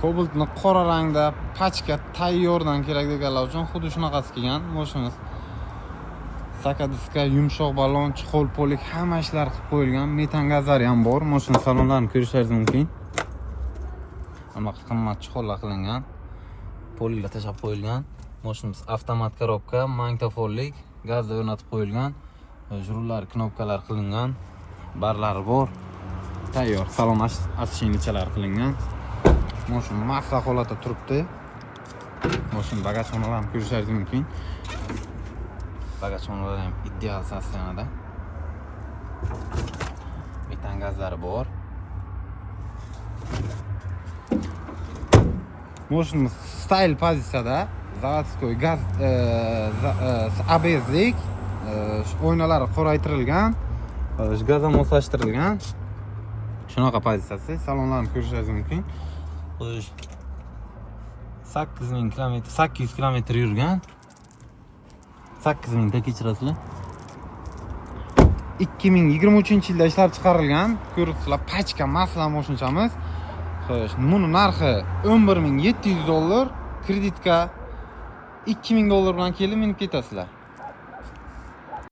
Kobaltni qora rangda pachka tayyordan kerak deganlar uchun xuddi shunaqasi kelgan. Mashinamiz sakadiska, yumshoq balon, chiqol polik hamma ishlar qilib qo'yilgan. Metan gazlari ham bor. Mashina salonlarini ko'rishingiz mumkin. Hamma qimmat chiqollar qilingan. Poliklar tashab qo'yilgan. Mashinamiz avtomat korobka, magnitofonlik, gazda o'rnatib qo'yilgan. Jurullar, knopkalar qilingan. Barlari bor. Tayyor. Salon ashinglichalari qilingan. Mashina mafsa holatda turibdi. Mashina bagajxonalarini ko'rishingiz mumkin. Bagajxonalar ham ideal sostanada. Metan gazlari bor. Mashinamiz style pozitsiyada, zavodskoy gaz ABSlik, oynalari qoraytirilgan, gazga moslashtirilgan. Shunaqa pozitsiyasi. Salonlarni ko'rishingiz mumkin. 800 km yurgan. 8000 da kechirasizlar. 2023-yilda ishlab chiqarilgan. Ko'ribsizlar, pachka masla mashinamiz. Xo'sh, buni narxi $11700, kreditka $2000 bilan kelib minib ketasizlar.